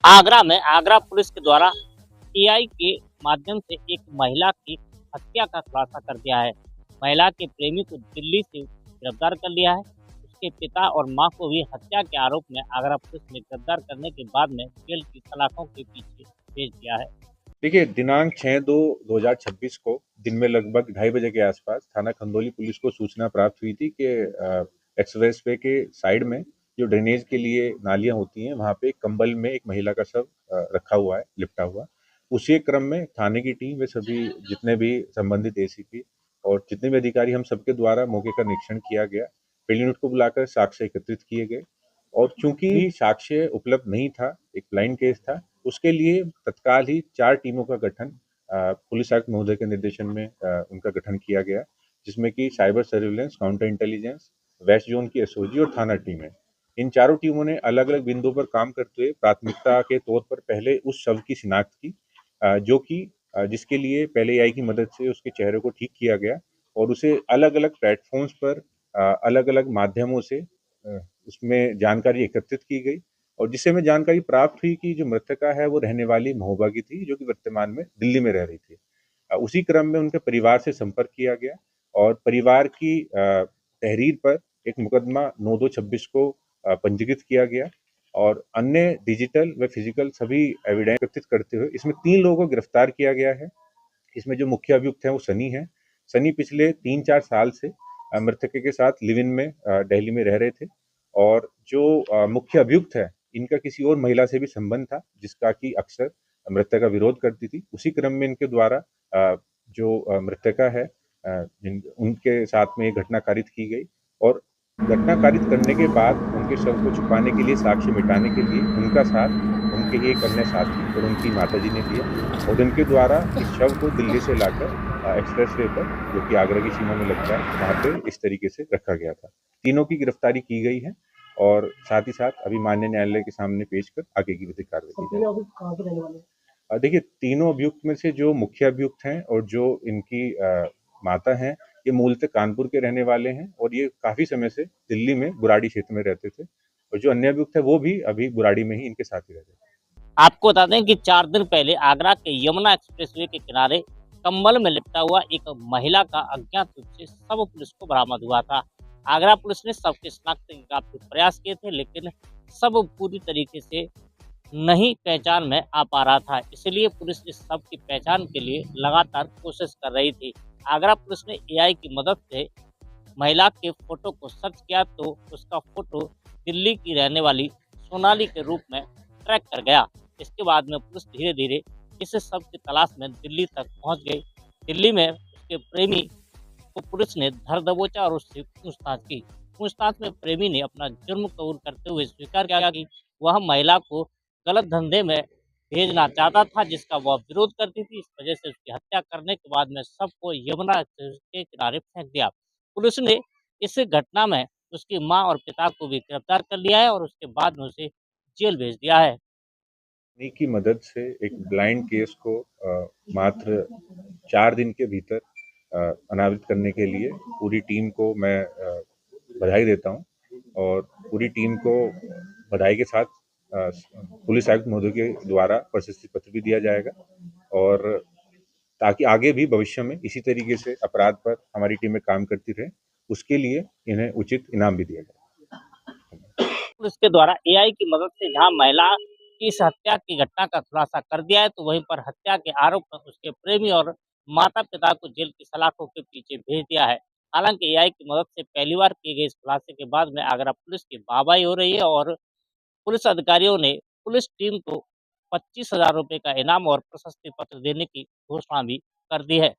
आगरा में आगरा पुलिस के द्वारा एआई के माध्यम से एक महिला की हत्या का खुलासा कर दिया है। महिला के प्रेमी को दिल्ली से गिरफ्तार कर लिया है। उसके पिता और मां को भी हत्या के आरोप में आगरा पुलिस ने गिरफ्तार करने के बाद में जेल की सलाखों के पीछे भेज दिया है। देखिए, दिनांक 6/2/2026 को दिन में लगभग 2:30 बजे के आसपास थाना खंदौली पुलिस को सूचना प्राप्त हुई थी कि एक्सप्रेस वे के साइड में जो ड्रेनेज के लिए नालियां होती हैं, वहां पे एक कंबल में एक महिला का शव रखा हुआ है, लिपटा हुआ। उसी क्रम में थाने की टीम वे सभी जितने भी संबंधित एसीपी और जितने भी अधिकारी हम सबके द्वारा मौके का निरीक्षण किया गया। फील्ड यूनिट को बुलाकर साक्ष्य एकत्रित किए गए और चूंकि साक्ष्य उपलब्ध नहीं था, एक ब्लाइंड केस था, उसके लिए तत्काल ही 4 टीमों का गठन पुलिस आयुक्त महोदय के निर्देशन में उनका गठन किया गया, जिसमें कि cyber surveillance, counter intelligence, west zone की एसओजी और थाना टीम है। इन चारों टीमों ने अलग अलग बिंदुओं पर काम करते हुए प्राथमिकता के तौर पर पहले उस शव की शिनाख्त की, जो कि जिसके लिए पहले एआई की मदद से उसके चेहरे को ठीक किया गया और उसे अलग अलग प्लेटफॉर्म्स पर अलग अलग माध्यमों से उसमें जानकारी एकत्रित की गई और जिससे हमें जानकारी प्राप्त हुई कि जो मृतका है वो रहने वाली महोबा की थी, जो कि वर्तमान में दिल्ली में रह रही थी। उसी क्रम में उनके परिवार से संपर्क किया गया और परिवार की तहरीर पर एक मुकदमा 9/2/26 को पंजीकृत किया गया और अन्य डिजिटल व फिजिकल सभी एविडेंस एकत्रित करते हुए इसमें 3 लोगों को गिरफ्तार किया गया है। इसमें जो मुख्य अभियुक्त है वो सनी है। सनी पिछले 3-4 साल से मृतके के साथ लिव इन में दिल्ली में रह रहे थे और जो मुख्य अभियुक्त है, इनका किसी और महिला से भी संबंध था, जिसका कि अक्सर मृतका विरोध करती थी। उसी क्रम में इनके द्वारा जो मृतका है, उनके साथ में ये घटना कारित की गई और घटना कारित करने के बाद उनके शव को छुपाने के लिए, साक्ष्य मिटाने के लिए उनका साथ उनके ही एक अन्य साथी और उनकी माताजी ने दिया और उनके द्वारा इस शव को दिल्ली से लाकर एक्सप्रेस वे पर, जो कि आगरा की सीमा में लगता है, वहाँ पे इस तरीके से रखा गया था। तीनों की गिरफ्तारी की गई है और साथ ही साथ अभी माननीय न्यायालय के सामने पेश कर आगे की विधिक कार्रवाई की जाएगी। देखिए, तीनों अभियुक्त में से जो मुख्य अभियुक्त हैं और जो इनकी माता हैं, ये मूलतः कानपुर के रहने वाले हैं और ये काफी समय से दिल्ली में बुराड़ी क्षेत्र में रहते थे और जो अन्य अभियुक्त है वो भी अभी बुराड़ी में ही इनके साथ ही रहते थे। आपको बता दें कि 4 दिन पहले आगरा के यमुना एक्सप्रेसवे के किनारे कंबल में लिपटा हुआ एक महिला का अज्ञात रूप से शव पुलिस को बरामद हुआ था। आगरा पुलिस ने शव की शिनाख्त के काफी प्रयास किए थे, लेकिन शव पूरी तरीके से नहीं पहचान में आ पा रहा था। इसलिए पुलिस इस शव की पहचान के लिए लगातार कोशिश कर रही थी। आगरा पुलिस ने एआई की मदद से महिला के फोटो को सर्च किया तो उसका फोटो दिल्ली की रहने वाली सोनाली के रूप में ट्रैक कर गया। इसके बाद में पुलिस धीरे धीरे इस शव की तलाश में दिल्ली तक पहुंच गई। दिल्ली में उसके प्रेमी को पुलिस ने धर दबोचा और उससे पूछताछ की। पूछताछ में प्रेमी ने अपना जुर्म कबूल करते हुए स्वीकार किया कि वह महिला को गलत धंधे में भेजना चाहता था, जिसका वह विरोध करती थी। इस वजह से उसकी हत्या करने के बाद में शव को यमुना के किनारे फेंक दिया। पुलिस ने इस घटना में उसकी मां और पिता को भी गिरफ्तार कर लिया है और उसके बाद में उसे जेल भेज दिया है। तकनीक की मदद से एक ब्लाइंड केस को मात्र 4 दिन के भीतर अनावृत करने के लिए पूरी टीम को मैं बधाई देता हूं और पूरी टीम को बधाई के साथ पुलिस आयुक्त महोदय के द्वारा प्रशस्ति पत्र भी दिया जाएगा और ताकि आगे भी भविष्य में इसी तरीके से अपराध पर हमारी टीमें काम करती रहे, उसके लिए इन्हें उचित इनाम भी दिया जाएगा। पुलिस के द्वारा एआई की मदद से जहां महिला की इस हत्या की घटना का खुलासा कर दिया है, तो वहीं पर हत्या के आरोप में उसके प्रेमी और माता पिता को जेल की सलाखों के पीछे भेज दिया है। हालांकि एआई की मदद से पहली बार किए गए इस खुलासे के बाद में आगरा पुलिस की वाहवाही हो रही है और पुलिस अधिकारियों ने पुलिस टीम को 25,000 रुपए का इनाम और प्रशस्ति पत्र देने की घोषणा भी कर दी है।